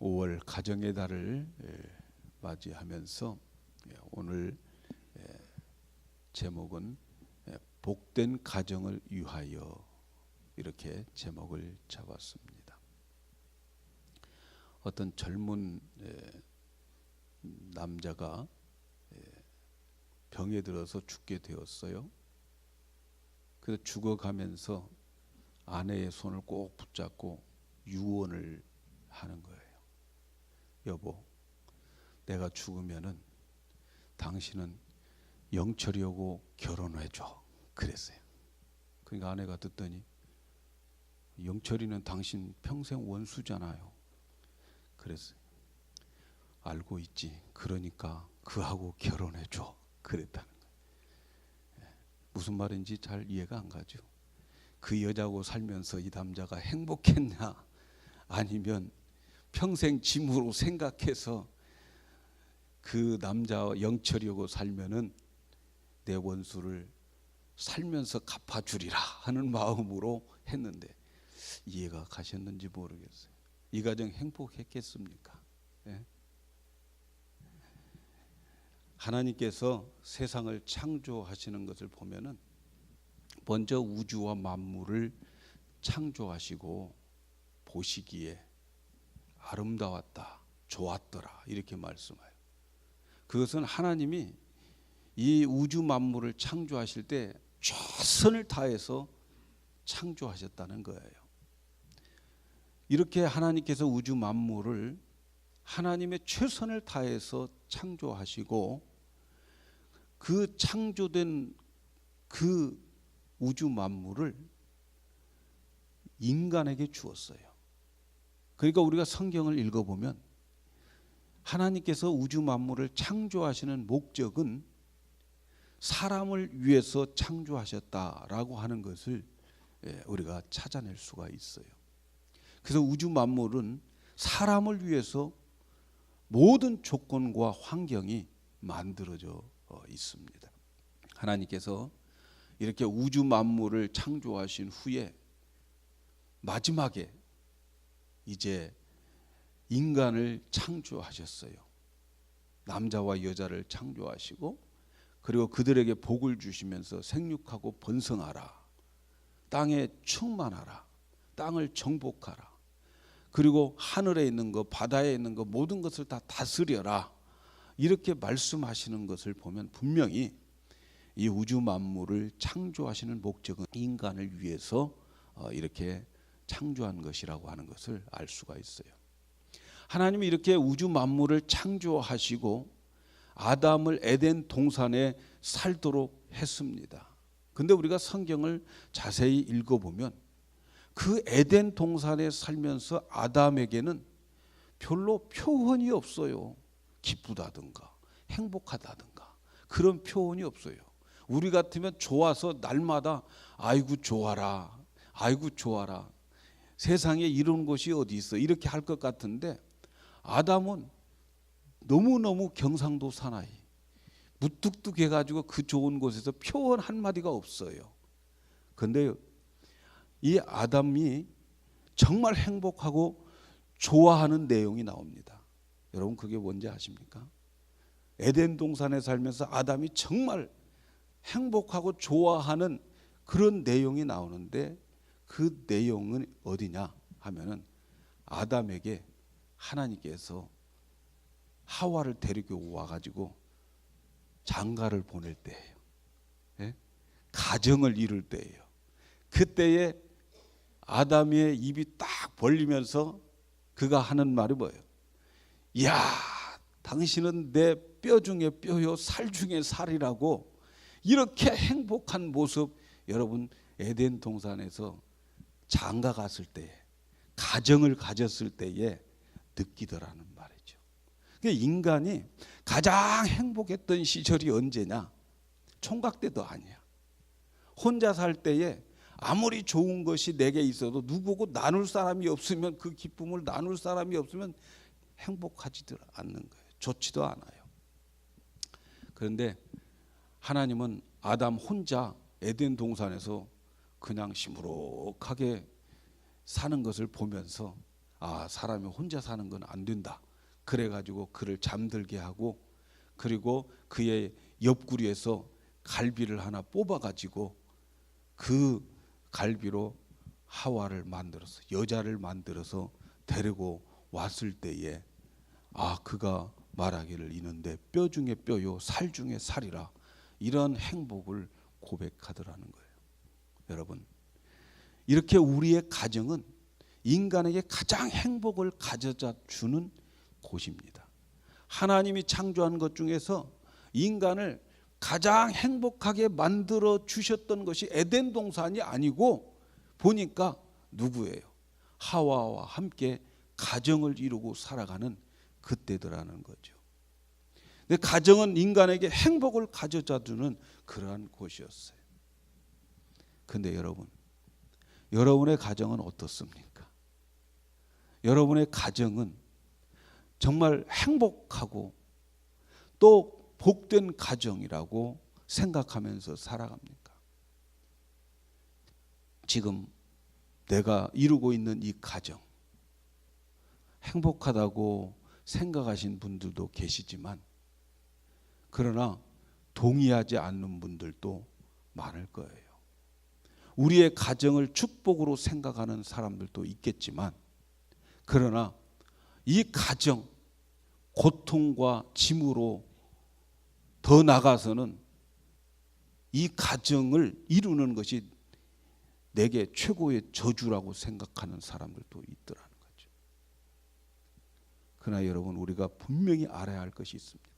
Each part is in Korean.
5월 가정의 달을 맞이하면서 오늘 제목은 복된 가정을 위하여 이렇게 제목을 잡았습니다. 어떤 젊은 남자가 병에 들어서 죽게 되었어요. 그래서 죽어가면서 아내의 손을 꼭 붙잡고 유언을 하는 거예요. 여보, 내가 죽으면은 당신은 영철이하고 결혼해줘. 그랬어요. 그러니까 아내가 듣더니 영철이는 당신 평생 원수잖아요. 그랬어요. 알고 있지. 그러니까 그하고 결혼해줘. 그랬다는 거예요. 무슨 말인지 잘 이해가 안 가죠. 그 여자하고 살면서 이 남자가 행복했냐, 아니면 평생 짐으로 생각해서 그 남자 영철이하고 살면은 내 원수를 살면서 갚아주리라 하는 마음으로 했는데 이해가 가셨는지 모르겠어요. 이 가정 행복했겠습니까? 예? 하나님께서 세상을 창조하시는 것을 보면은 먼저 우주와 만물을 창조하시고 보시기에 아름다웠다, 좋았더라 이렇게 말씀해요. 그것은 하나님이 이 우주 만물을 창조하실 때 최선을 다해서 창조하셨다는 거예요. 이렇게 하나님께서 우주 만물을 하나님의 최선을 다해서 창조하시고 그 창조된 그 우주 만물을 인간에게 주었어요. 그러니까 우리가 성경을 읽어보면 하나님께서 우주 만물을 창조하시는 목적은 사람을 위해서 창조하셨다라고 하는 것을 우리가 찾아낼 수가 있어요. 그래서 우주 만물은 사람을 위해서 모든 조건과 환경이 만들어져 있습니다. 하나님께서 이렇게 우주 만물을 창조하신 후에 마지막에 이제 인간을 창조하셨어요. 남자와 여자를 창조하시고 그리고 그들에게 복을 주시면서 생육하고 번성하라, 땅에 충만하라, 땅을 정복하라, 그리고 하늘에 있는 것, 바다에 있는 것 모든 것을 다 다스려라 이렇게 말씀하시는 것을 보면 분명히 이 우주 만물을 창조하시는 목적은 인간을 위해서 이렇게 창조한 것이라고 하는 것을 알 수가 있어요. 하나님이 이렇게 우주 만물을 창조하시고 아담을 에덴 동산에 살도록 했습니다. 근데 우리가 성경을 자세히 읽어보면 그 에덴 동산에 살면서 아담에게는 별로 표현이 없어요. 기쁘다든가 행복하다든가 그런 표현이 없어요. 우리 같으면 좋아서 날마다 아이고 좋아라, 아이고 좋아라, 세상에 이런 곳이 어디 있어 이렇게 할 것 같은데 아담은 너무너무 경상도 사나이 무뚝뚝해가지고 그 좋은 곳에서 표현 한마디가 없어요. 그런데 이 아담이 정말 행복하고 좋아하는 내용이 나옵니다. 여러분 그게 뭔지 아십니까? 에덴 동산에 살면서 아담이 정말 행복하고 좋아하는 그런 내용이 나오는데 그 내용은 어디냐 하면은 아담에게 하나님께서 하와를 데리고 와가지고 장가를 보낼 때예요. 예? 가정을 이룰 때예요. 그때에 아담의 입이 딱 벌리면서 그가 하는 말이 뭐예요? 야, 당신은 내 뼈 중에 뼈요 살 중에 살이라고 이렇게 행복한 모습 여러분 에덴 동산에서 장가 갔을 때 가정을 가졌을 때에 느끼더라는 말이죠. 그러니까 인간이 가장 행복했던 시절이 언제냐? 총각 때도 아니야. 혼자 살 때에 아무리 좋은 것이 내게 있어도 누구고 나눌 사람이 없으면 그 기쁨을 나눌 사람이 없으면 행복하지도 않는 거예요. 좋지도 않아요. 그런데 하나님은 아담 혼자 에덴 동산에서 그냥 시무룩하게 사는 것을 보면서 사람이 혼자 사는 건 안 된다. 그래가지고 그를 잠들게 하고, 그리고 그의 옆구리에서 갈비를 하나 뽑아가지고 그 갈비로 하와를 만들어서, 여자를 만들어서 데리고 왔을 때에 그가 말하기를 이는데 뼈 중에 뼈요 살 중에 살이라, 이런 행복을 고백하더라는 거예요. 여러분, 이렇게 우리의 가정은 인간에게 가장 행복을 가져다 주는 곳입니다. 하나님이 창조한 것 중에서 인간을 가장 행복하게 만들어 주셨던 것이 에덴 동산이 아니고 보니까 누구예요? 하와와 함께 가정을 이루고 살아가는 그때더라는 거죠. 근데 가정은 인간에게 행복을 가져다 주는 그러한 곳이었어요. 근데 여러분, 여러분의 가정은 어떻습니까? 여러분의 가정은 정말 행복하고 또 복된 가정이라고 생각하면서 살아갑니까? 지금 내가 이루고 있는 이 가정, 행복하다고 생각하신 분들도 계시지만, 그러나 동의하지 않는 분들도 많을 거예요. 우리의 가정을 축복으로 생각하는 사람들도 있겠지만, 그러나 이 가정, 고통과 짐으로 더 나가서는 이 가정을 이루는 것이 내게 최고의 저주라고 생각하는 사람들도 있더라는 거죠. 그러나 여러분, 우리가 분명히 알아야 할 것이 있습니다.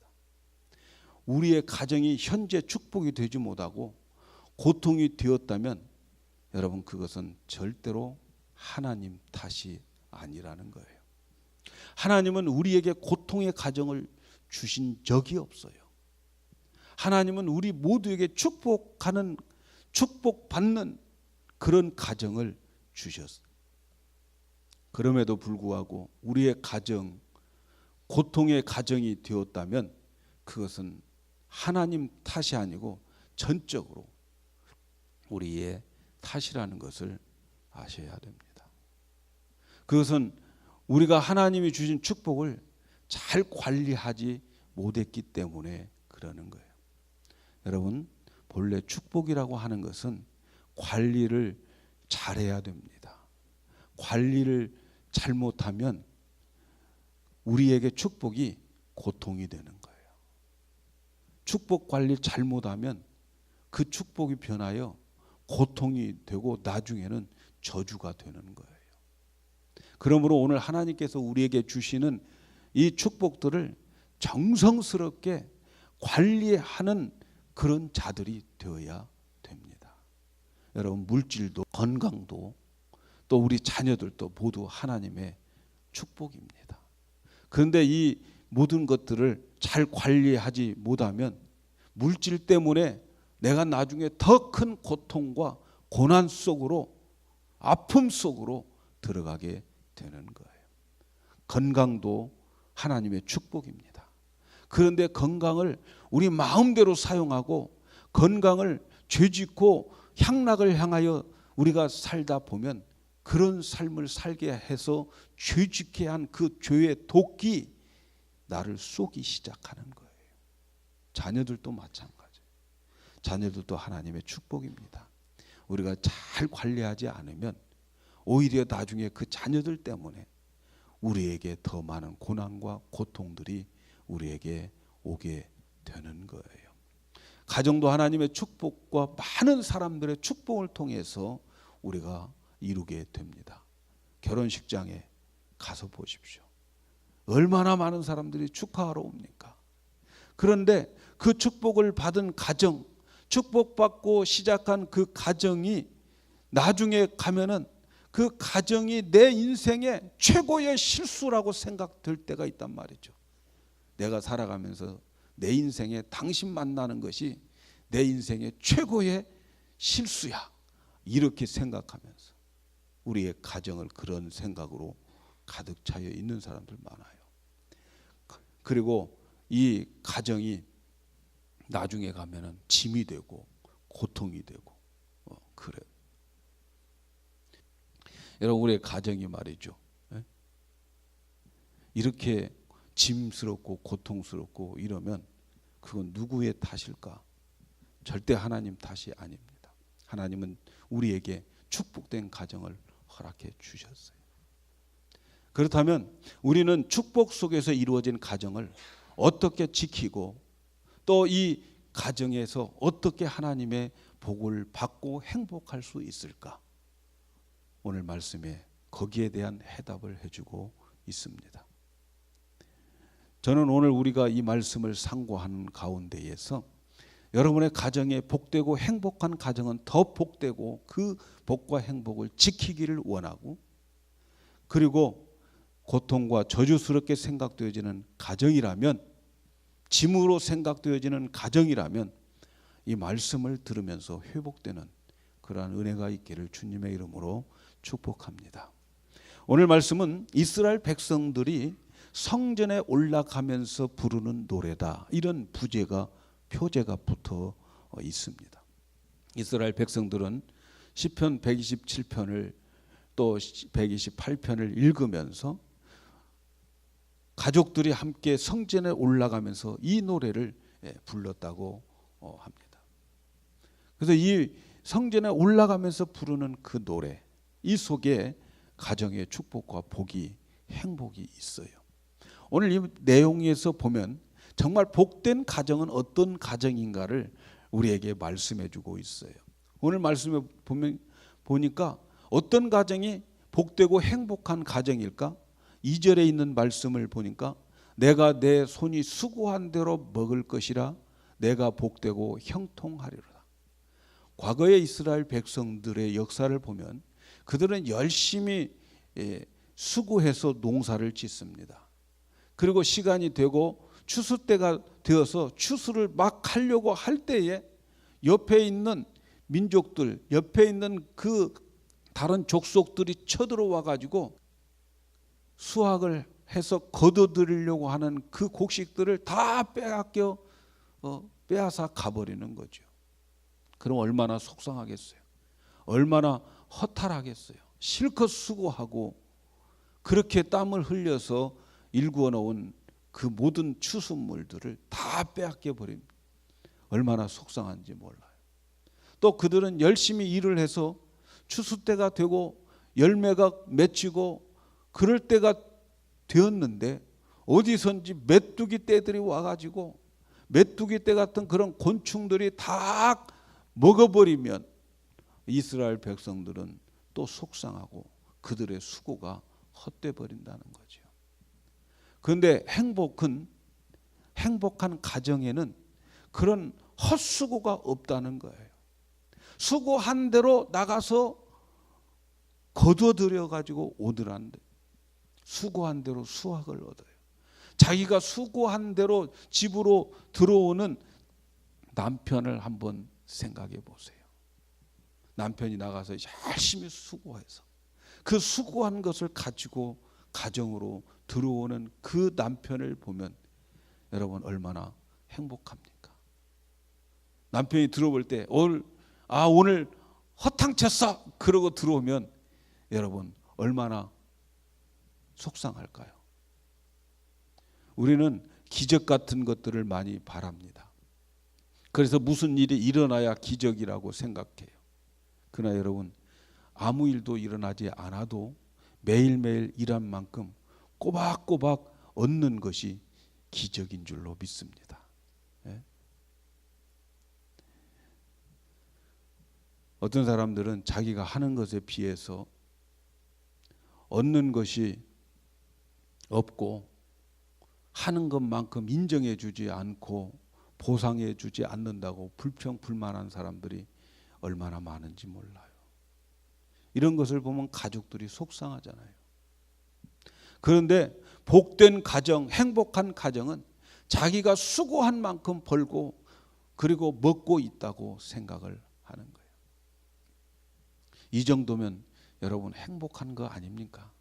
우리의 가정이 현재 축복이 되지 못하고 고통이 되었다면 여러분, 그것은 절대로 하나님 탓이 아니라는 거예요. 하나님은 우리에게 고통의 가정을 주신 적이 없어요. 하나님은 우리 모두에게 축복받는 그런 가정을 주셨어요. 그럼에도 불구하고 우리의 가정, 고통의 가정이 되었다면 그것은 하나님 탓이 아니고 전적으로 우리의 탓이라는 것을 아셔야 됩니다. 그것은 우리가 하나님이 주신 축복을 잘 관리하지 못했기 때문에 그러는 거예요. 여러분, 본래 축복이라고 하는 것은 관리를 잘해야 됩니다. 관리를 잘못하면 우리에게 축복이 고통이 되는 거예요. 축복 관리 잘못하면 그 축복이 변하여 고통이 되고 나중에는 저주가 되는 거예요. 그러므로 오늘 하나님께서 우리에게 주시는 이 축복들을 정성스럽게 관리하는 그런 자들이 되어야 됩니다. 여러분, 물질도 건강도 또 우리 자녀들도 모두 하나님의 축복입니다. 그런데 이 모든 것들을 잘 관리하지 못하면 물질 때문에 내가 나중에 더 큰 고통과 고난 속으로, 아픔 속으로 들어가게 되는 거예요. 건강도 하나님의 축복입니다. 그런데 건강을 우리 마음대로 사용하고 건강을 죄짓고 향락을 향하여 우리가 살다 보면 그런 삶을 살게 해서 죄짓게 한 그 죄의 독이 나를 쏘기 시작하는 거예요. 자녀들도 마찬가지예요. 자녀들도 하나님의 축복입니다. 우리가 잘 관리하지 않으면 오히려 나중에 그 자녀들 때문에 우리에게 더 많은 고난과 고통들이 우리에게 오게 되는 거예요. 가정도 하나님의 축복과 많은 사람들의 축복을 통해서 우리가 이루게 됩니다. 결혼식장에 가서 보십시오. 얼마나 많은 사람들이 축하하러 옵니까? 그런데 그 축복을 받은 가정, 축복받고 시작한 그 가정이 나중에 가면은 그 가정이 내 인생의 최고의 실수라고 생각될 때가 있단 말이죠. 내가 살아가면서 내 인생에 당신 만나는 것이 내 인생의 최고의 실수야, 이렇게 생각하면서 우리의 가정을 그런 생각으로 가득 차여 있는 사람들 많아요. 그리고 이 가정이 나중에 가면은 짐이 되고 고통이 되고 그래. 여러분, 우리의 가정이 말이죠, 이렇게 짐스럽고 고통스럽고 이러면 그건 누구의 탓일까? 절대 하나님 탓이 아닙니다. 하나님은 우리에게 축복된 가정을 허락해 주셨어요. 그렇다면 우리는 축복 속에서 이루어진 가정을 어떻게 지키고 또 이 가정에서 어떻게 하나님의 복을 받고 행복할 수 있을까? 오늘 말씀에 거기에 대한 해답을 해주고 있습니다. 저는 오늘 우리가 이 말씀을 상고하는 가운데에서 여러분의 가정에 복되고 행복한 가정은 더 복되고 그 복과 행복을 지키기를 원하고, 그리고 고통과 저주스럽게 생각되어지는 가정이라면, 짐으로 생각되어지는 가정이라면 이 말씀을 들으면서 회복되는 그러한 은혜가 있기를 주님의 이름으로 축복합니다. 오늘 말씀은 이스라엘 백성들이 성전에 올라가면서 부르는 노래다, 이런 표제가 붙어 있습니다. 이스라엘 백성들은 시편 127편을 또 128편을 읽으면서 가족들이 함께 성전에 올라가면서 이 노래를 불렀다고 합니다. 그래서 이 성전에 올라가면서 부르는 그 노래, 이 속에 가정의 축복과 복이, 행복이 있어요. 오늘 이 내용에서 보면 정말 복된 가정은 어떤 가정인가를 우리에게 말씀해 주고 있어요. 오늘 말씀에 보니까 어떤 가정이 복되고 행복한 가정일까? 2절에 있는 말씀을 보니까 내가 내 손이 수고한 대로 먹을 것이라 내가 복되고 형통하리로다. 과거의 이스라엘 백성들의 역사를 보면 그들은 열심히 수고해서 농사를 짓습니다. 그리고 시간이 되고 추수 때가 되어서 추수를 막 하려고 할 때에 옆에 있는 민족들, 옆에 있는 그 다른 족속들이 쳐들어와 가지고 수확을 해서 거둬들이려고 하는 그 곡식들을 다 빼앗아 가버리는 거죠. 그럼 얼마나 속상하겠어요. 얼마나 허탈하겠어요. 실컷 수고하고 그렇게 땀을 흘려서 일구어 놓은 그 모든 추수물들을 다 빼앗겨 버립니다. 얼마나 속상한지 몰라요. 또 그들은 열심히 일을 해서 추수 때가 되고 열매가 맺히고 그럴 때가 되었는데 어디선지 메뚜기 떼들이 와가지고 메뚜기 떼 같은 그런 곤충들이 다 먹어버리면 이스라엘 백성들은 또 속상하고 그들의 수고가 헛돼 버린다는 거죠. 그런데 행복한 가정에는 그런 헛수고가 없다는 거예요. 수고한 대로 나가서 거둬들여 가지고 오더란데 수고한 대로 수확을 얻어요. 자기가 수고한 대로 집으로 들어오는 남편을 한번 생각해 보세요. 남편이 나가서 열심히 수고해서 그 수고한 것을 가지고 가정으로 들어오는 그 남편을 보면 여러분 얼마나 행복합니까? 남편이 들어볼 때 오늘 허탕쳤어 그러고 들어오면 여러분 얼마나 속상할까요? 우리는 기적 같은 것들을 많이 바랍니다. 그래서 무슨 일이 일어나야 기적이라고 생각해요. 그러나 여러분 아무 일도 일어나지 않아도 매일매일 일한 만큼 꼬박꼬박 얻는 것이 기적인 줄로 믿습니다. 예? 어떤 사람들은 자기가 하는 것에 비해서 얻는 것이 없고 하는 것만큼 인정해 주지 않고 보상해 주지 않는다고 불평불만한 사람들이 얼마나 많은지 몰라요. 이런 것을 보면 가족들이 속상하잖아요. 그런데 복된 가정, 행복한 가정은 자기가 수고한 만큼 벌고 그리고 먹고 있다고 생각을 하는 거예요. 이 정도면 여러분 행복한 거 아닙니까?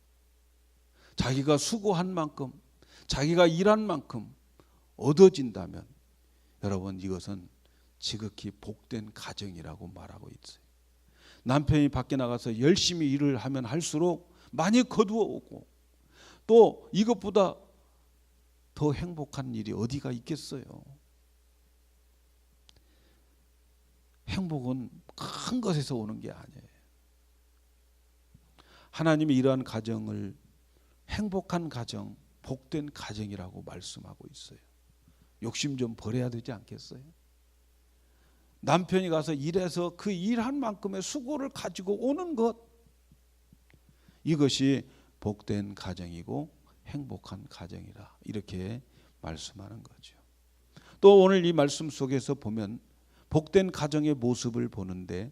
자기가 수고한 만큼, 자기가 일한 만큼 얻어진다면 여러분 이것은 지극히 복된 가정이라고 말하고 있어요. 남편이 밖에 나가서 열심히 일을 하면 할수록 많이 거두어 오고 또 이것보다 더 행복한 일이 어디가 있겠어요? 행복은 큰 것에서 오는 게 아니에요. 하나님이 이러한 가정을 행복한 가정, 복된 가정이라고 말씀하고 있어요. 욕심 좀 버려야 되지 않겠어요? 남편이 가서 일해서 그 일한 만큼의 수고를 가지고 오는 것, 이것이 복된 가정이고 행복한 가정이라 이렇게 말씀하는 거죠. 또 오늘 이 말씀 속에서 보면 복된 가정의 모습을 보는데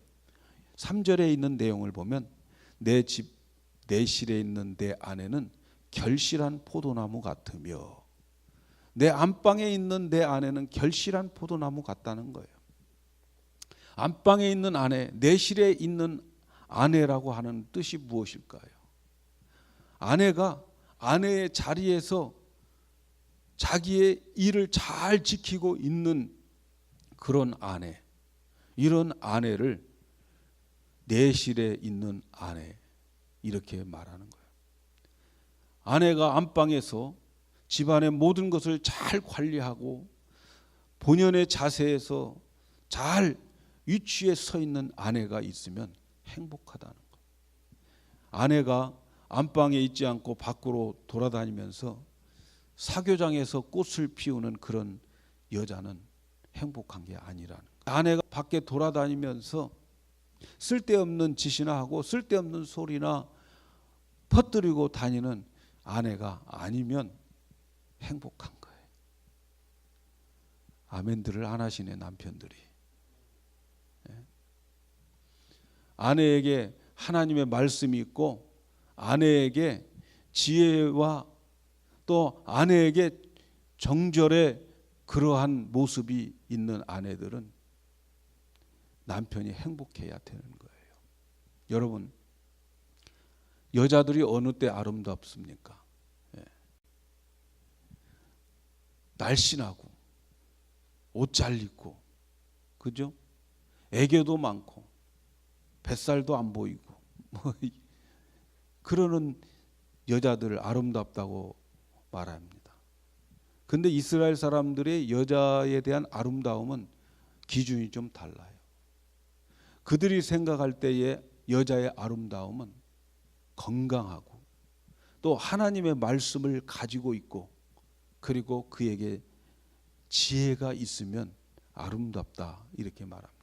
3절에 있는 내용을 보면 내 집, 내 실에 있는 내 아내는 결실한 포도나무 같으며, 내 안방에 있는 내 아내는 결실한 포도나무 같다는 거예요. 안방에 있는 아내, 내 실에 있는 아내라고 하는 뜻이 무엇일까요? 아내가 아내의 자리에서 자기의 일을 잘 지키고 있는 그런 아내, 이런 아내를 내실에 있는 아내 이렇게 말하는 거예요. 아내가 안방에서 집안의 모든 것을 잘 관리하고 본연의 자세에서 잘 위치에 서 있는 아내가 있으면 행복하다는 거예요. 아내가 안방에 있지 않고 밖으로 돌아다니면서 사교장에서 꽃을 피우는 그런 여자는 행복한 게 아니라는 거예요. 아내가 밖에 돌아다니면서 쓸데없는 짓이나 하고 쓸데없는 소리나 퍼뜨리고 다니는 아내가 아니면 행복한 거예요. 아멘들을 안 하시네, 남편들이. 아내에게 하나님의 말씀이 있고 아내에게 지혜와 또 아내에게 정절의 그러한 모습이 있는 아내들은 남편이 행복해야 되는 거예요. 여러분, 여자들이 어느 때 아름답습니까? 날씬하고 옷 잘 입고, 그죠? 애교도 많고 뱃살도 안 보이고 그러는 여자들 아름답다고 말합니다. 근데 이스라엘 사람들의 여자에 대한 아름다움은 기준이 좀 달라요. 그들이 생각할 때의 여자의 아름다움은 건강하고 또 하나님의 말씀을 가지고 있고 그리고 그에게 지혜가 있으면 아름답다 이렇게 말합니다.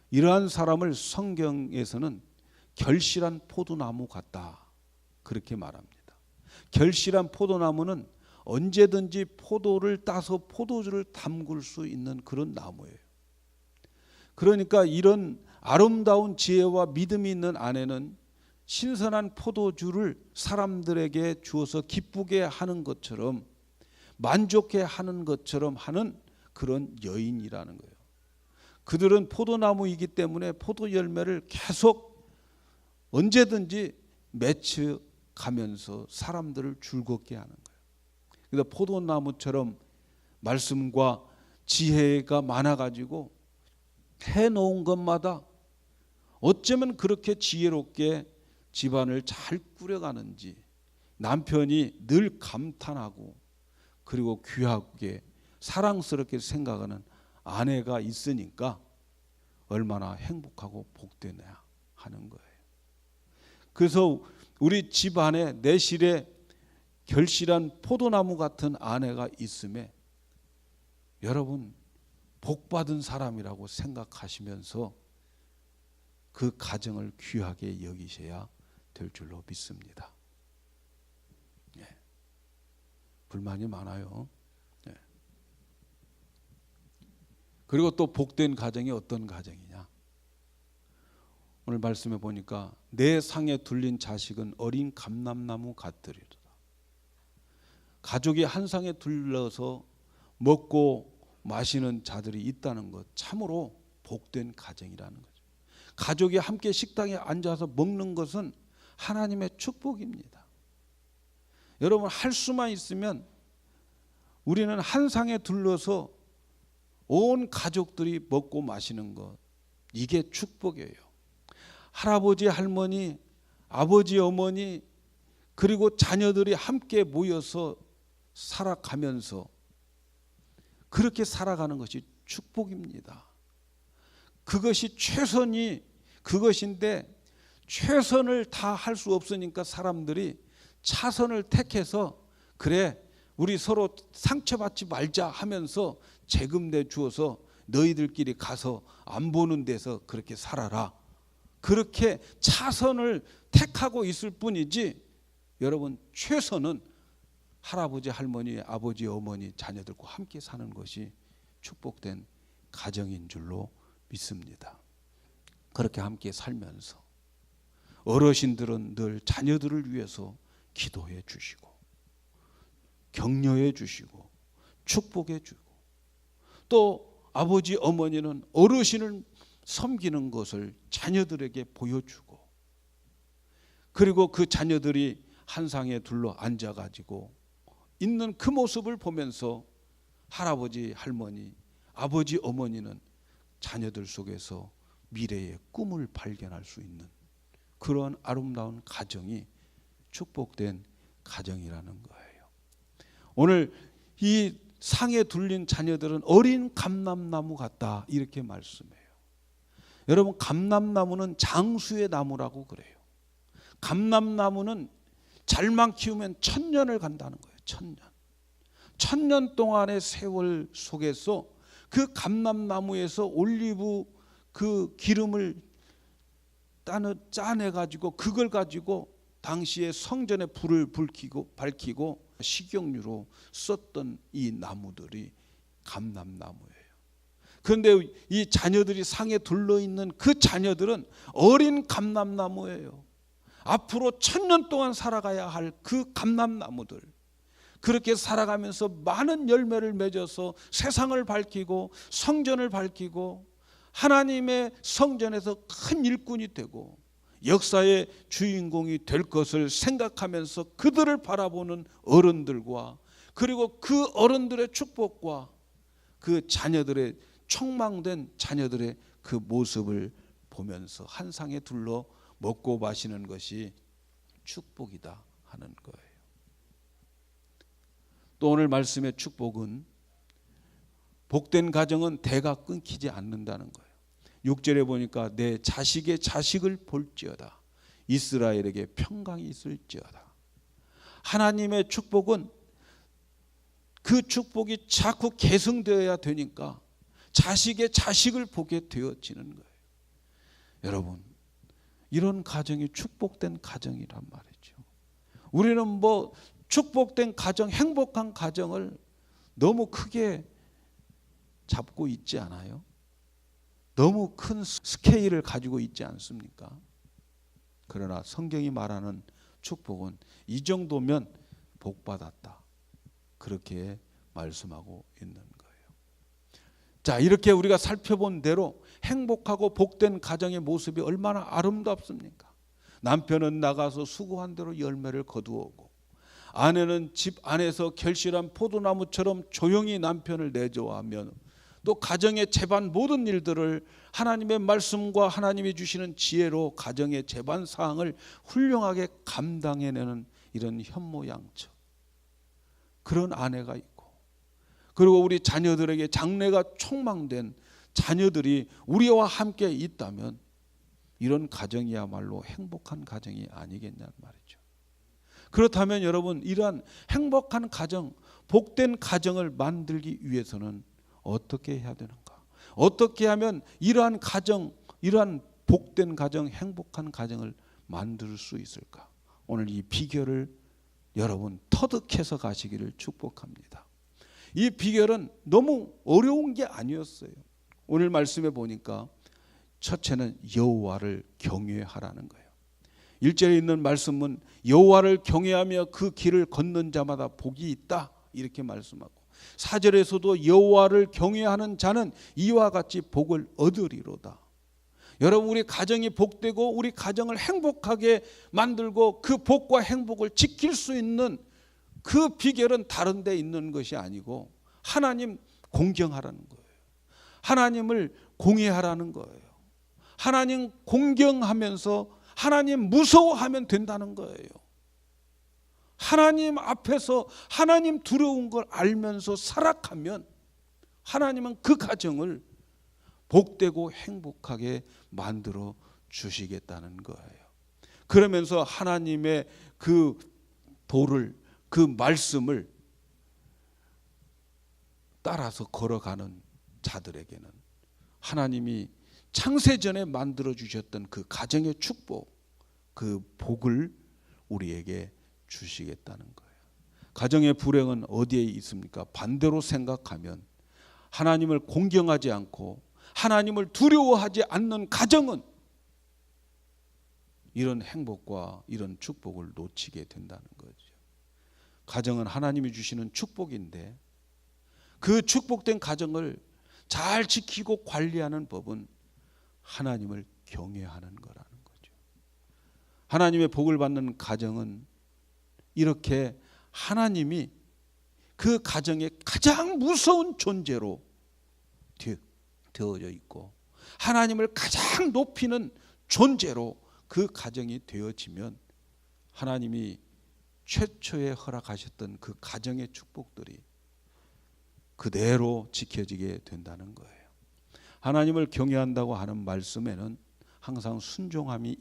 이러한 사람을 성경에서는 결실한 포도나무 같다 그렇게 말합니다. 결실한 포도나무는 언제든지 포도를 따서 포도주를 담글 수 있는 그런 나무예요. 그러니까 이런 아름다운 지혜와 믿음이 있는 아내는 신선한 포도주를 사람들에게 주어서 기쁘게 하는 것처럼, 만족해 하는 것처럼 하는 그런 여인이라는 거예요. 그들은 포도나무이기 때문에 포도 열매를 계속 언제든지 맺혀가면서 사람들을 즐겁게 하는 거예요. 그래서 포도나무처럼 말씀과 지혜가 많아가지고 해놓은 것마다 어쩌면 그렇게 지혜롭게 집안을 잘 꾸려가는지 남편이 늘 감탄하고 그리고 귀하게 사랑스럽게 생각하는 아내가 있으니까 얼마나 행복하고 복되냐 하는 거예요. 그래서 우리 집안에 내실에 결실한 포도나무 같은 아내가 있음에 여러분 복받은 사람이라고 생각하시면서 그 가정을 귀하게 여기셔야 될 줄로 믿습니다. 불만이 많아요. 그리고 또 복된 가정이 어떤 가정이냐? 오늘 말씀해 보니까 내 상에 둘린 자식은 어린 감람나무 같으리로다. 가족이 한 상에 둘러서 먹고 마시는 자들이 있다는 것, 참으로 복된 가정이라는 거죠. 가족이 함께 식당에 앉아서 먹는 것은 하나님의 축복입니다. 여러분, 할 수만 있으면 우리는 한 상에 둘러서 온 가족들이 먹고 마시는 것, 이게 축복이에요. 할아버지, 할머니, 아버지, 어머니, 그리고 자녀들이 함께 모여서 살아가면서 그렇게 살아가는 것이 축복입니다. 그것이 최선이 그것인데 최선을 다 할 수 없으니까 사람들이 차선을 택해서 그래 우리 서로 상처받지 말자 하면서 재금 내주어서 너희들끼리 가서 안 보는 데서 그렇게 살아라. 그렇게 차선을 택하고 있을 뿐이지 여러분 최선은 할아버지, 할머니, 아버지, 어머니, 자녀들과 함께 사는 것이 축복된 가정인 줄로 믿습니다. 그렇게 함께 살면서 어르신들은 늘 자녀들을 위해서 기도해 주시고 격려해 주시고 축복해 주고 또 아버지, 어머니는 어르신을 섬기는 것을 자녀들에게 보여주고 그리고 그 자녀들이 한 상에 둘러 앉아가지고 있는 그 모습을 보면서 할아버지, 할머니, 아버지, 어머니는 자녀들 속에서 미래의 꿈을 발견할 수 있는 그런 아름다운 가정이 축복된 가정이라는 거예요. 오늘 이 상에 둘린 자녀들은 어린 감람나무 같다 이렇게 말씀해요. 여러분 감람나무는 장수의 나무라고 그래요. 감람나무는 잘만 키우면 1000년을 간다는 거예요. 1000년. 1000년 동안의 세월 속에서 그 감람나무에서 올리브 그 기름을 짜내 가지고 그걸 가지고 당시에 성전에 불을 밝히고 식용유로 썼던 이 나무들이 감람나무예요. 그런데 이 자녀들이 상에 둘러 있는 그 자녀들은 어린 감람나무예요. 앞으로 1000년 동안 살아가야 할 그 감람나무들, 그렇게 살아가면서 많은 열매를 맺어서 세상을 밝히고 성전을 밝히고 하나님의 성전에서 큰 일꾼이 되고 역사의 주인공이 될 것을 생각하면서 그들을 바라보는 어른들과 그리고 그 어른들의 축복과 그 자녀들의 촉망된 자녀들의 그 모습을 보면서 한 상에 둘러 먹고 마시는 것이 축복이다 하는 거예요. 또 오늘 말씀의 축복은 복된 가정은 대가 끊기지 않는다는 거예요. 6절에 보니까 내 자식의 자식을 볼지어다 이스라엘에게 평강이 있을지어다. 하나님의 축복은 그 축복이 자꾸 계승되어야 되니까 자식의 자식을 보게 되어지는 거예요. 여러분 이런 가정이 축복된 가정이란 말이죠. 우리는 뭐 축복된 가정, 행복한 가정을 너무 크게 잡고 있지 않아요? 너무 큰 스케일을 가지고 있지 않습니까? 그러나 성경이 말하는 축복은 이 정도면 복받았다. 그렇게 말씀하고 있는 거예요. 자, 이렇게 우리가 살펴본 대로 행복하고 복된 가정의 모습이 얼마나 아름답습니까? 남편은 나가서 수고한 대로 열매를 거두어오고 아내는 집 안에서 결실한 포도나무처럼 조용히 남편을 내조하며 또 가정의 재반 모든 일들을 하나님의 말씀과 하나님이 주시는 지혜로 가정의 재반 사항을 훌륭하게 감당해내는 이런 현모양처 그런 아내가 있고 그리고 우리 자녀들에게 장래가 촉망된 자녀들이 우리와 함께 있다면 이런 가정이야말로 행복한 가정이 아니겠냐는 말이죠. 그렇다면 여러분 이러한 행복한 가정, 복된 가정을 만들기 위해서는 어떻게 해야 되는가? 어떻게 하면 이러한 가정, 이러한 복된 가정, 행복한 가정을 만들 수 있을까? 오늘 이 비결을 여러분 터득해서 가시기를 축복합니다. 이 비결은 너무 어려운 게 아니었어요. 오늘 말씀에 보니까 첫째는 여호와를 경외하라는 거예요. 1절에 있는 말씀은 여호와를 경외하며 그 길을 걷는 자마다 복이 있다 이렇게 말씀하고 4절에서도 여호와를 경외하는 자는 이와 같이 복을 얻으리로다. 여러분 우리 가정이 복되고 우리 가정을 행복하게 만들고 그 복과 행복을 지킬 수 있는 그 비결은 다른 데 있는 것이 아니고 하나님 공경하라는 거예요. 하나님을 공의하라는 거예요. 하나님 공경하면서 하나님 무서워하면 된다는 거예요. 하나님 앞에서 하나님 두려운 걸 알면서 살아가면 하나님은 그 가정을 복되고 행복하게 만들어 주시겠다는 거예요. 그러면서 하나님의 그 도를, 그 말씀을 따라서 걸어가는 자들에게는 하나님이 창세전에 만들어 주셨던 그 가정의 축복, 그 복을 우리에게 주시겠다는 거예요. 가정의 불행은 어디에 있습니까? 반대로 생각하면 하나님을 공경하지 않고 하나님을 두려워하지 않는 가정은 이런 행복과 이런 축복을 놓치게 된다는 거죠. 가정은 하나님이 주시는 축복인데 그 축복된 가정을 잘 지키고 관리하는 법은 하나님을 경외하는 거라는 거죠. 하나님의 복을 받는 가정은 이렇게 하나님이 그 가정의 가장 무서운 존재로 되어져 있고 하나님을 가장 높이는 존재로 그 가정이 되어지면 하나님이 최초에 허락하셨던 그 가정의 축복들이 그대로 지켜지게 된다는 거예요. 하나님을 경외한다고 하는 말씀에는 항상 순종함이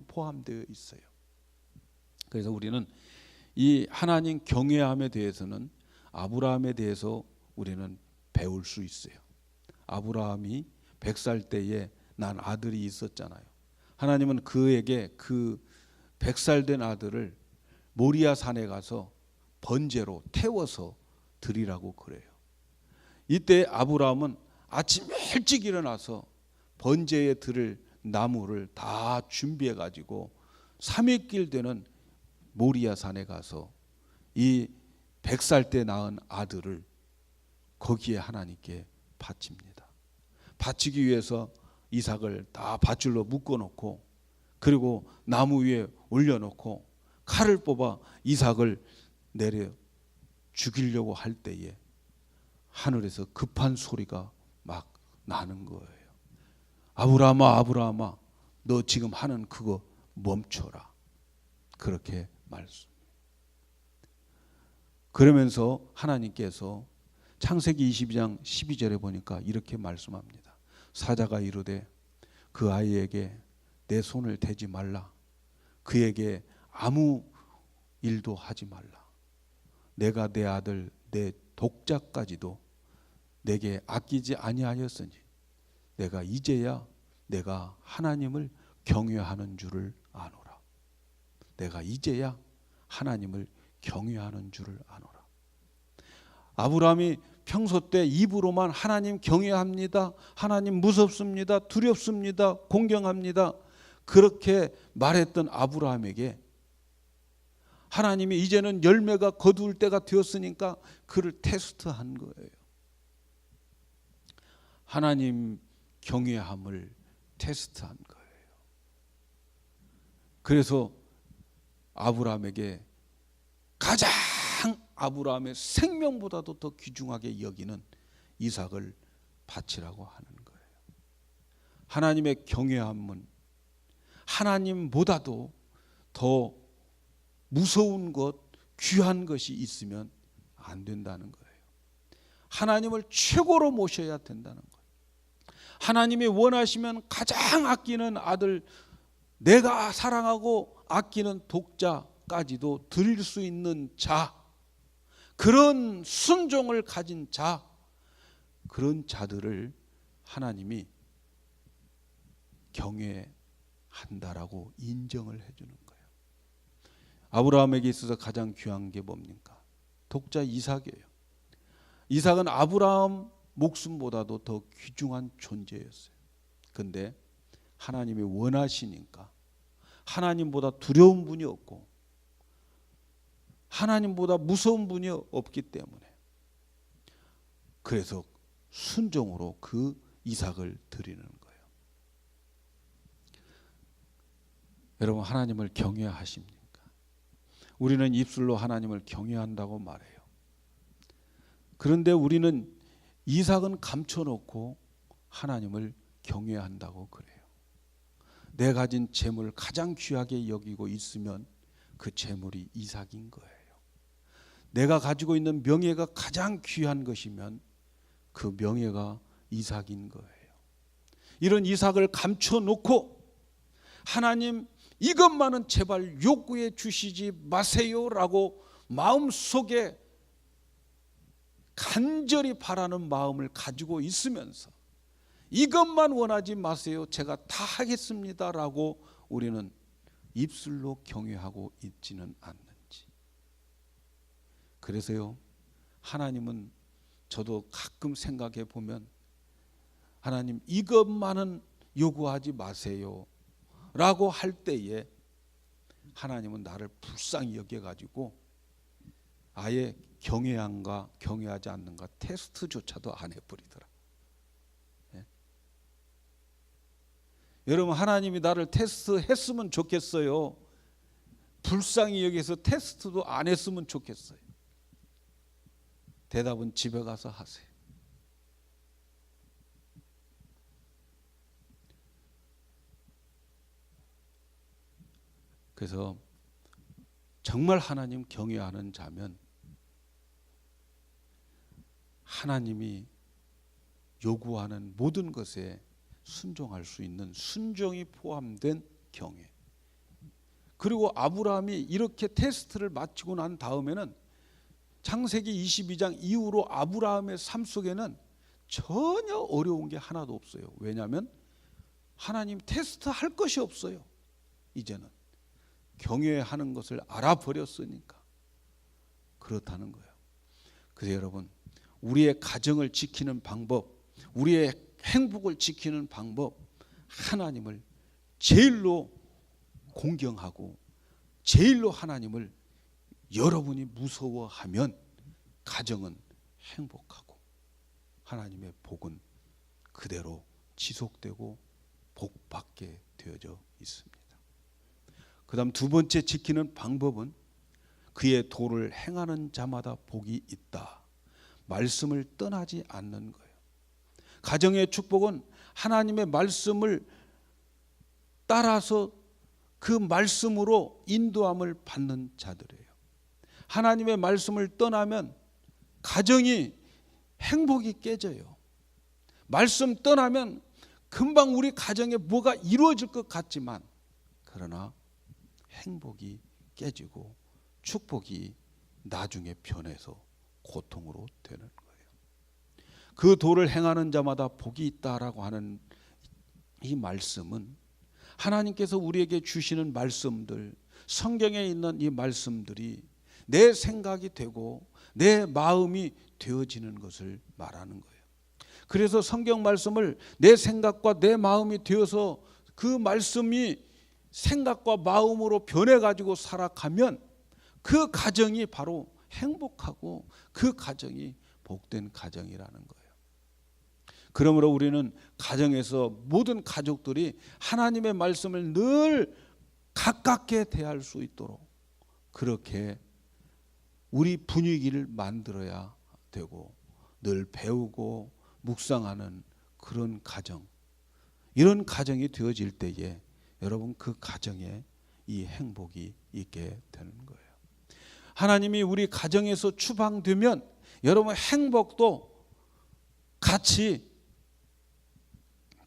포함되어 있어요. 그래서 우리는 이 하나님 경외함에 대해서는 아브라함에 대해서 우리는 배울 수 있어요. 아브라함이 100살 때에 난 아들이 있었잖아요. 하나님은 그에게 그 100살 된 아들을 모리아 산에 가서 번제로 태워서 드리라고 그래요. 이때 아브라함은 아침 일찍 일어나서 번제에 드릴 나무를 다 준비해 가지고 3일길 되는 모리아 산에 가서 이 100살 때 낳은 아들을 거기에 하나님께 바칩니다. 바치기 위해서 이삭을 다 밧줄로 묶어놓고 그리고 나무 위에 올려놓고 칼을 뽑아 이삭을 내려 죽이려고 할 때에 하늘에서 급한 소리가 막 나는 거예요. 아브라함아, 아브라함아, 너 지금 하는 그거 멈춰라. 그렇게 말씀. 그러면서 하나님께서 창세기 22장 12절에 보니까 이렇게 말씀합니다. 사자가 이르되 그 아이에게 내 손을 대지 말라. 그에게 아무 일도 하지 말라. 내가 내 아들 내 독자까지도 내게 아끼지 아니하였으니 내가 이제야 내가 하나님을 경외하는 줄을 아노라. 내가 이제야 하나님을 경외하는 줄을 아노라. 아브라함이 평소 때 입으로만 하나님 경외합니다, 하나님 무섭습니다, 두렵습니다, 공경합니다 그렇게 말했던 아브라함에게 하나님이 이제는 열매가 거두을 때가 되었으니까 그를 테스트한 거예요. 하나님 경외함을 테스트한 거예요. 그래서 아브라함에게 가장 아브라함의 생명보다도 더 귀중하게 여기는 이삭을 바치라고 하는 거예요. 하나님의 경외함은 하나님보다도 더 무서운 것, 귀한 것이 있으면 안 된다는 거예요. 하나님을 최고로 모셔야 된다는 거예요. 하나님이 원하시면 가장 아끼는 아들, 내가 사랑하고 아끼는 독자까지도 드릴 수 있는 자, 그런 순종을 가진 자, 그런 자들을 하나님이 경외한다라고 인정을 해주는 거예요. 아브라함에게 있어서 가장 귀한 게 뭡니까? 독자 이삭이에요. 이삭은 아브라함 목숨보다도 더 귀중한 존재였어요. 그런데 하나님이 원하시니까 하나님보다 두려운 분이 없고 하나님보다 무서운 분이 없기 때문에 그래서 순종으로 그 이삭을 드리는 거예요. 여러분, 하나님을 경외하십니까? 우리는 입술로 하나님을 경외한다고 말해요. 그런데 우리는 이삭은 감춰놓고 하나님을 경외한다고 그래요. 내 가진 재물 가장 귀하게 여기고 있으면 그 재물이 이삭인 거예요. 내가 가지고 있는 명예가 가장 귀한 것이면 그 명예가 이삭인 거예요. 이런 이삭을 감춰놓고 하나님 이것만은 제발 요구해 주시지 마세요라고 마음속에 간절히 바라는 마음을 가지고 있으면서 이것만 원하지 마세요, 제가 다 하겠습니다라고 우리는 입술로 경외하고 있지는 않는지. 그래서요, 하나님은 저도 가끔 생각해 보면 하나님 이것만은 요구하지 마세요 라고 할 때에 하나님은 나를 불쌍히 여겨가지고 아예 경외한가 경외하지 않는가 테스트조차도 안 해버리더라. 예? 여러분, 하나님이 나를 테스트했으면 좋겠어요? 불쌍히 여기서 테스트도 안 했으면 좋겠어요? 대답은 집에 가서 하세요. 그래서 정말 하나님 경외하는 자면 하나님이 요구하는 모든 것에 순종할 수 있는 순종이 포함된 경외. 그리고 아브라함이 이렇게 테스트를 마치고 난 다음에는 창세기 22장 이후로 아브라함의 삶 속에는 전혀 어려운 게 하나도 없어요. 왜냐하면 하나님 테스트할 것이 없어요. 이제는 경외하는 것을 알아버렸으니까 그렇다는 거예요. 그래서 여러분, 우리의 가정을 지키는 방법, 우리의 행복을 지키는 방법, 하나님을 제일로 공경하고 제일로 하나님을 여러분이 무서워하면 가정은 행복하고 하나님의 복은 그대로 지속되고 복받게 되어져 있습니다. 그 다음 두 번째 지키는 방법은 그의 도를 행하는 자마다 복이 있다. 말씀을 떠나지 않는 거예요. 가정의 축복은 하나님의 말씀을 따라서 그 말씀으로 인도함을 받는 자들이에요. 하나님의 말씀을 떠나면 가정이 행복이 깨져요. 말씀 떠나면 금방 우리 가정에 뭐가 이루어질 것 같지만 그러나 행복이 깨지고 축복이 나중에 변해서 고통으로 되는 거예요. 그 도를 행하는 자마다 복이 있다라고 하는 이 말씀은 하나님께서 우리에게 주시는 말씀들, 성경에 있는 이 말씀들이 내 생각이 되고 내 마음이 되어지는 것을 말하는 거예요. 그래서 성경 말씀을 내 생각과 내 마음이 되어서 그 말씀이 생각과 마음으로 변해가지고 살아가면 그 가정이 바로 행복하고 그 가정이 복된 가정이라는 거예요. 그러므로 우리는 가정에서 모든 가족들이 하나님의 말씀을 늘 가깝게 대할 수 있도록 그렇게 우리 분위기를 만들어야 되고 늘 배우고 묵상하는 그런 가정, 이런 가정이 되어질 때에 여러분 그 가정에 이 행복이 있게 되는 거예요. 하나님이 우리 가정에서 추방되면 여러분 행복도 같이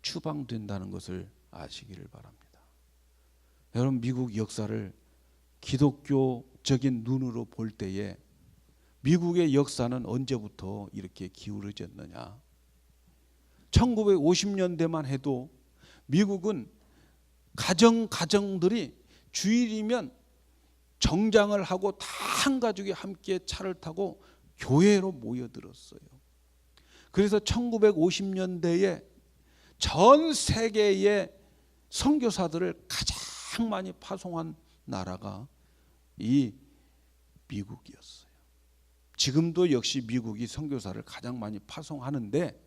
추방된다는 것을 아시기를 바랍니다. 여러분, 미국 역사를 기독교적인 눈으로 볼 때에 미국의 역사는 언제부터 이렇게 기울어졌느냐? 1950년대만 해도 미국은 가정들이 주일이면 정장을 하고 다 한 가족이 함께 차를 타고 교회로 모여들었어요. 그래서 1950년대에 전 세계의 선교사들을 가장 많이 파송한 나라가 이 미국이었어요. 지금도 역시 미국이 선교사를 가장 많이 파송하는데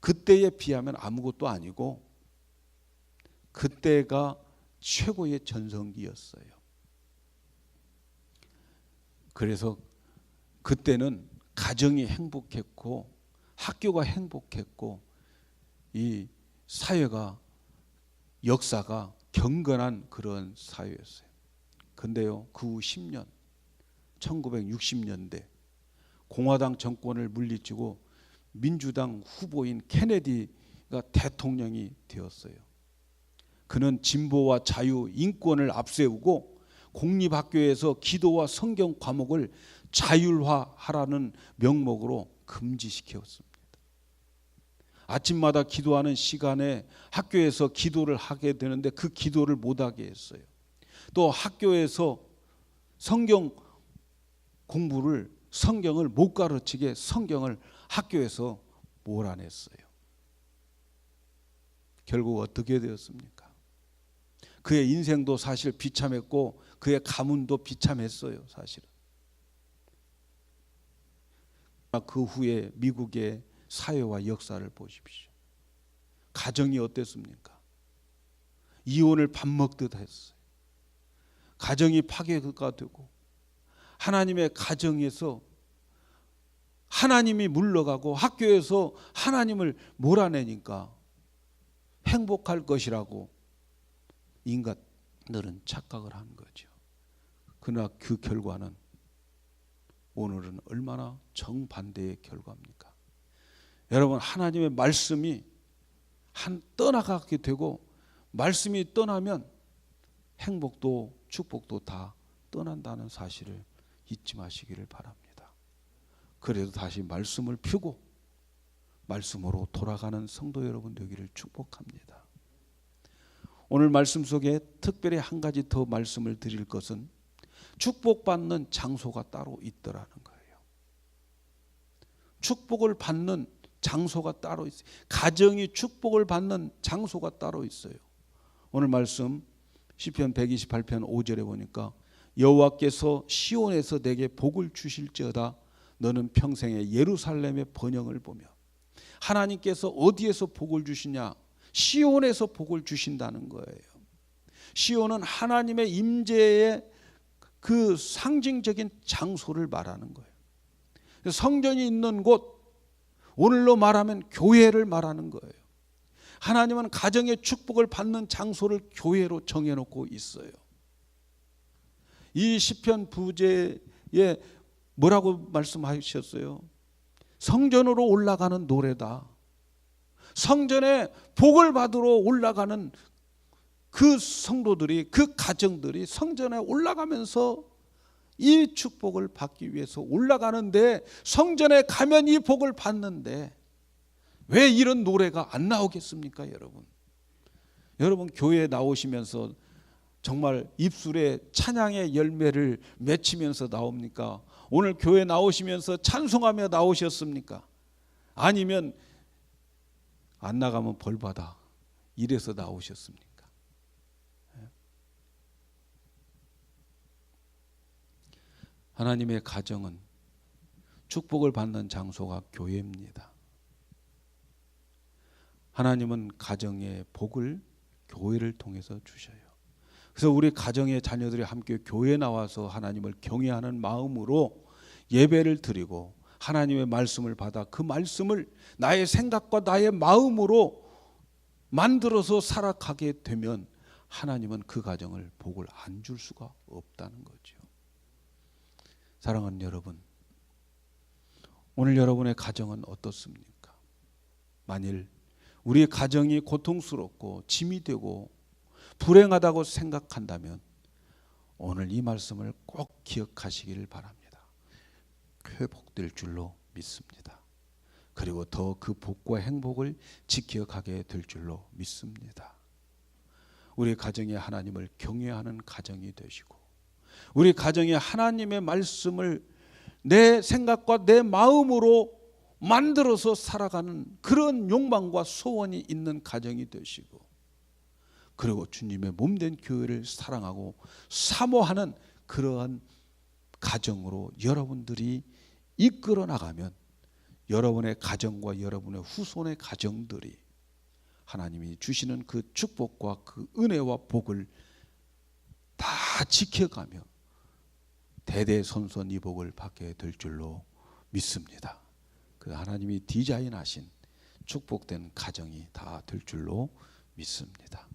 그때에 비하면 아무것도 아니고 그때가 최고의 전성기였어요. 그래서 그때는 가정이 행복했고 학교가 행복했고 이 사회가 역사가 경건한 그런 사회였어요. 근데요, 그 후 10년, 1960년대 공화당 정권을 물리치고 민주당 후보인 케네디가 대통령이 되었어요. 그는 진보와 자유, 인권을 앞세우고 공립학교에서 기도와 성경 과목을 자율화하라는 명목으로 금지시켰습니다. 아침마다 기도하는 시간에 학교에서 기도를 하게 되는데 그 기도를 못하게 했어요. 또 학교에서 성경 공부를, 성경을 못 가르치게 성경을 학교에서 몰아냈어요. 결국 어떻게 되었습니까? 그의 인생도 사실 비참했고 그의 가문도 비참했어요. 사실은. 그 후에 미국의 사회와 역사를 보십시오. 가정이 어땠습니까? 이혼을 밥 먹듯 했어요. 가정이 파괴가 되고 하나님의 가정에서 하나님이 물러가고 학교에서 하나님을 몰아내니까 행복할 것이라고 인간들은 착각을 한 거죠. 그러나 그 결과는 오늘은 얼마나 정반대의 결과입니까? 여러분, 하나님의 말씀이 떠나가게 되고 말씀이 떠나면 행복도 축복도 다 떠난다는 사실을 잊지 마시기를 바랍니다. 그래도 다시 말씀을 펴고 말씀으로 돌아가는 성도 여러분 되기를 축복합니다. 오늘 말씀 속에 특별히 한 가지 더 말씀을 드릴 것은 축복받는 장소가 따로 있더라는 거예요. 축복을 받는 장소가 따로 있어요. 가정이 축복을 받는 장소가 따로 있어요. 오늘 말씀 시편 128편 5절에 보니까 여호와께서 시온에서 내게 복을 주실지어다 너는 평생에 예루살렘의 번영을 보며. 하나님께서 어디에서 복을 주시냐? 시온에서 복을 주신다는 거예요. 시온은 하나님의 임재의 그 상징적인 장소를 말하는 거예요. 성전이 있는 곳, 오늘로 말하면 교회를 말하는 거예요. 하나님은 가정의 축복을 받는 장소를 교회로 정해놓고 있어요. 이 시편 부제에 뭐라고 말씀하셨어요? 성전으로 올라가는 노래다. 성전에 복을 받으러 올라가는 그 성도들이, 그 가정들이 성전에 올라가면서 이 축복을 받기 위해서 올라가는데, 성전에 가면 이 복을 받는데 왜 이런 노래가 안 나오겠습니까? 여러분 교회에 나오시면서 정말 입술에 찬양의 열매를 맺히면서 나옵니까? 오늘 교회 나오시면서 찬송하며 나오셨습니까? 아니면 안 나가면 벌 받아 이래서 나오셨습니까? 하나님의 가정은 축복을 받는 장소가 교회입니다. 하나님은 가정의 복을 교회를 통해서 주셔요. 그래서 우리 가정의 자녀들이 함께 교회에 나와서 하나님을 경외하는 마음으로 예배를 드리고 하나님의 말씀을 받아 그 말씀을 나의 생각과 나의 마음으로 만들어서 살아가게 되면 하나님은 그 가정을 복을 안 줄 수가 없다는 거죠. 사랑하는 여러분, 오늘 여러분의 가정은 어떻습니까? 만일 우리의 가정이 고통스럽고 짐이 되고 불행하다고 생각한다면 오늘 이 말씀을 꼭 기억하시기를 바랍니다. 회복될 줄로 믿습니다. 그리고 더 그 복과 행복을 지켜가게 될 줄로 믿습니다. 우리 가정이 하나님을 경외하는 가정이 되시고 우리 가정이 하나님의 말씀을 내 생각과 내 마음으로 만들어서 살아가는 그런 욕망과 소원이 있는 가정이 되시고, 그리고 주님의 몸된 교회를 사랑하고 사모하는 그러한 가정으로 여러분들이 이끌어 나가면 여러분의 가정과 여러분의 후손의 가정들이 하나님이 주시는 그 축복과 그 은혜와 복을 다 지켜가며 대대손손 이 복을 받게 될 줄로 믿습니다. 그 하나님이 디자인하신 축복된 가정이 다 될 줄로 믿습니다.